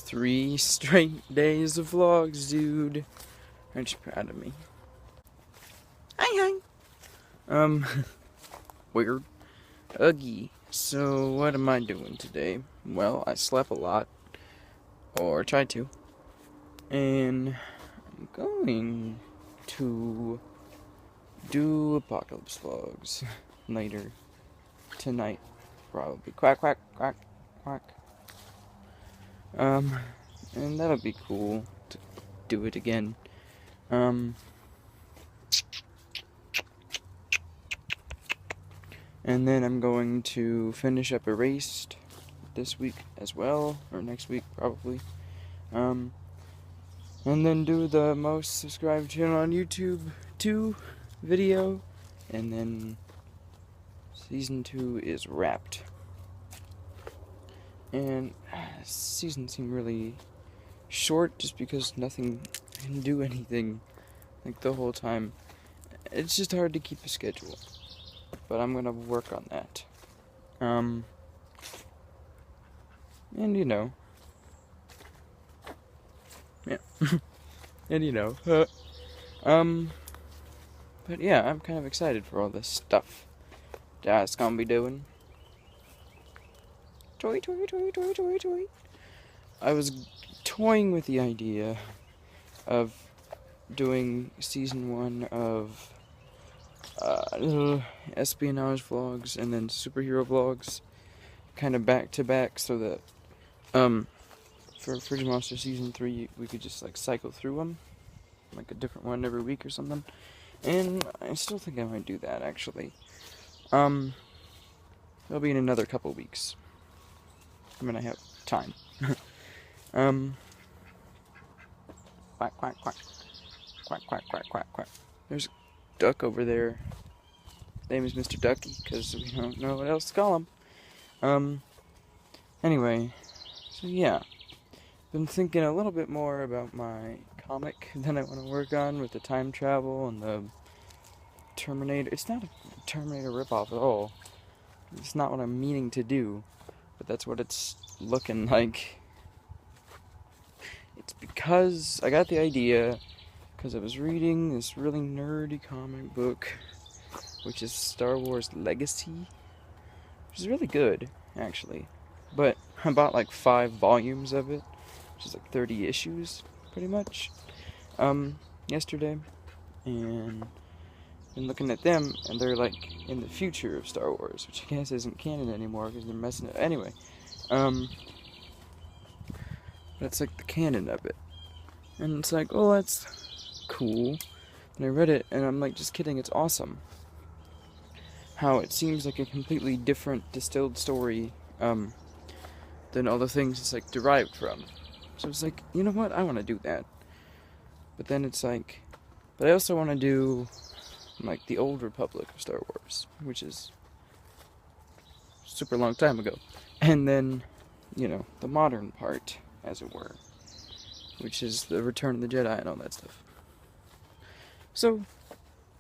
3 straight days of vlogs, dude. Aren't you proud of me? Hi. Weird. Uggy. So, what am I doing today? Well, I slept a lot. Or tried to. And I'm going to do apocalypse vlogs later tonight, probably. Quack, quack, quack, quack. And that'll be cool to do it again. And then I'm going to finish up Erased this week as well, or next week probably. And then do the most subscribed channel on YouTube 2 video, and then season 2 is wrapped. And season seemed really short just because I didn't do anything like the whole time. It's just hard to keep a schedule, but I'm gonna work on that. And yeah. And but yeah, I'm kind of excited for all this stuff that's gonna be doing. Toy. I was toying with the idea of doing season 1 of espionage vlogs and then superhero vlogs kind of back to back, so that for Fridge Monster season 3 we could just like cycle through them, like a different one every week or something. And I still think I might do that, actually. It'll be in another couple weeks when I have time. Quack, quack, quack. Quack, quack, quack, quack, quack. There's a duck over there. His name is Mr. Ducky, because we don't know what else to call him. Anyway, so yeah. Been thinking a little bit more about my comic that I want to work on with the time travel and the Terminator. It's not a Terminator ripoff at all. It's not what I'm meaning to do, but that's what it's looking like. It's because I got the idea because I was reading this really nerdy comic book, which is Star Wars Legacy, which is really good, actually. But I bought like 5 volumes of it, which is like 30 issues, pretty much, yesterday, and been looking at them, and they're like in the future of Star Wars, which I guess isn't canon anymore because they're messing it. Anyway, that's like the canon of it, and it's like, oh, that's cool. And I read it, and I'm like, just kidding, it's awesome. How it seems like a completely different distilled story, than all the things it's like derived from. So it's like, you know what, I want to do that. But then it's like, but I also want to do like the old Republic of Star Wars, which is super long time ago. And then, the modern part, as it were, which is the Return of the Jedi and all that stuff. So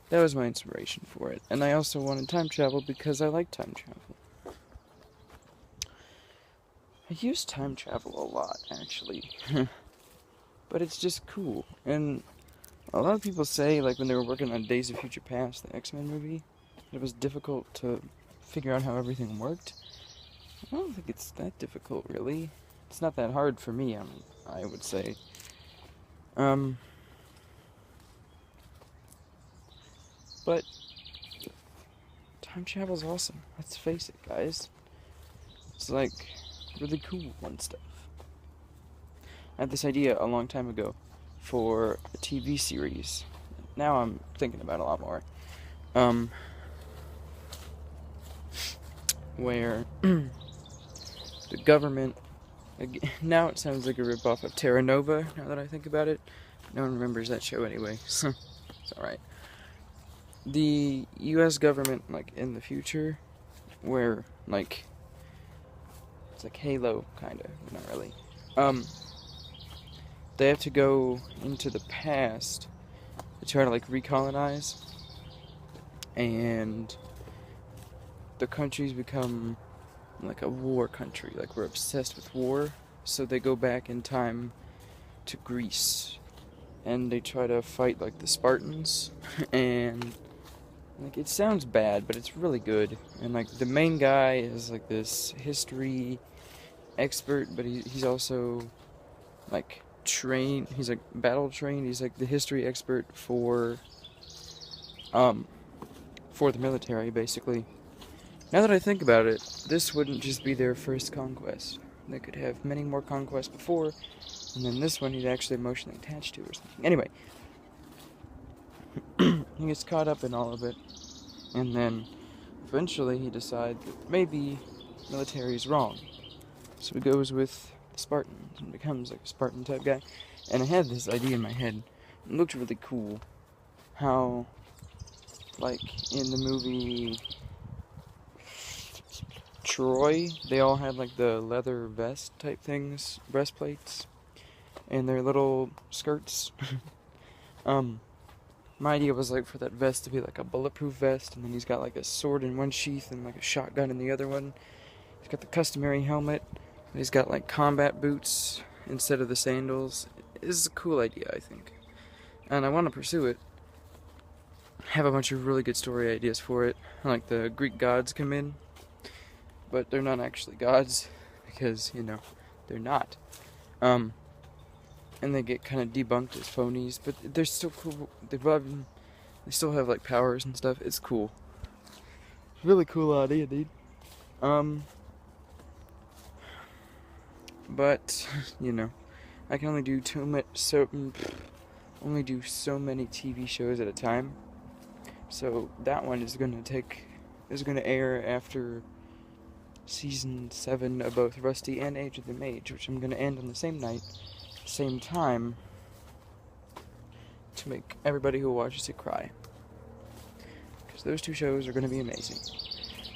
that was my inspiration for it. And I also wanted time travel because I like time travel. I use time travel a lot, actually. But it's just cool. And a lot of people say, like, when they were working on Days of Future Past, the X-Men movie, it was difficult to figure out how everything worked. I don't think it's that difficult, really. It's not that hard for me, I would say. But time travel's awesome. Let's face it, guys. It's like really cool and stuff. I had this idea a long time ago for a TV series. Now I'm thinking about it a lot more. Where the government, now it sounds like a ripoff of Terra Nova, now that I think about it. No one remembers that show anyway, so it's alright. The US government, like, in the future, where, like, it's like Halo, kinda, not really. They have to go into the past to try to, like, recolonize, and the countries become like a war country. Like, we're obsessed with war, So they go back in time to Greece, and they try to fight like the Spartans, and like it sounds bad, but it's really good. And like the main guy is like this history expert, but he's also like trained. He's like battle trained. He's like the history expert um for the military, basically. Now that I think about it, this wouldn't just be their first conquest. They could have many more conquests before, and then this one he'd actually emotionally attached to or something. Anyway, he gets caught up in all of it, and then eventually he decides that maybe military is wrong. So he goes with the Spartans and becomes like a Spartan type guy. And I had this idea in my head. It looked really cool. How, like, in the movie Troy, they all had like the leather vest type things, breastplates, and their little skirts. My idea was like for that vest to be like a bulletproof vest, and then he's got like a sword in one sheath and like a shotgun in the other one. He's got the customary helmet. He's got like combat boots instead of the sandals. This is a cool idea, I think, and I want to pursue it. Have a bunch of really good story ideas for it. Like the Greek gods come in, but they're not actually gods because, you know, they're not. And they get kind of debunked as phonies, but they're still cool. They still have like powers and stuff. It's cool. Really cool idea, dude. But you know, I can only do only do so many TV shows at a time. So that one is gonna air after season 7 of both Rusty and Age of the Mage, which I'm gonna end on the same night, same time, to make everybody who watches it cry. Because those two shows are gonna be amazing.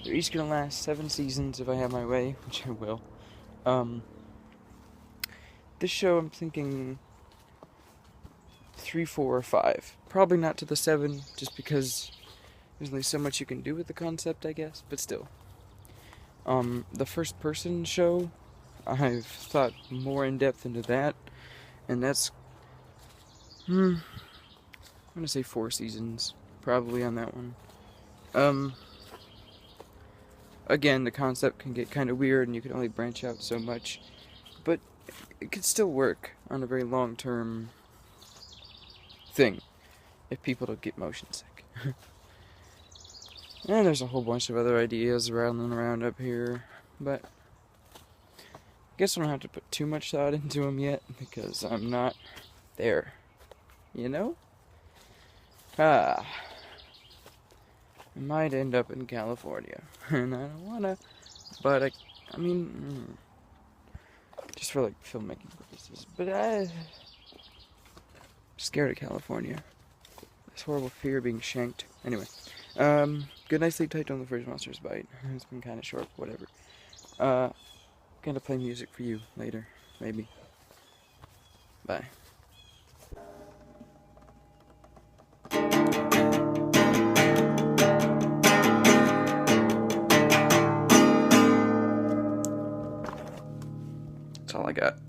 They're each gonna last 7 seasons if I have my way, which I will. This show I'm thinking 3, 4, or 5. Probably not to the 7, just because there's only so much you can do with the concept, I guess, but still. The first person show, I've thought more in depth into that, and that's, I'm gonna say 4 seasons, probably on that one. Again, the concept can get kind of weird, and you can only branch out so much, but it could still work on a very long-term thing, if people don't get motion sick. And there's a whole bunch of other ideas rattling around up here, but I guess I don't have to put too much thought into them yet, because I'm not there, you know? I might end up in California, and I don't wanna, but I mean, just for like filmmaking purposes, but I'm scared of California. This horrible fear of being shanked. Anyway, good night, sleep tight, don't the first monster's bite. It's been kind of short, whatever. Gonna play music for you later, maybe. Bye. That's all I got.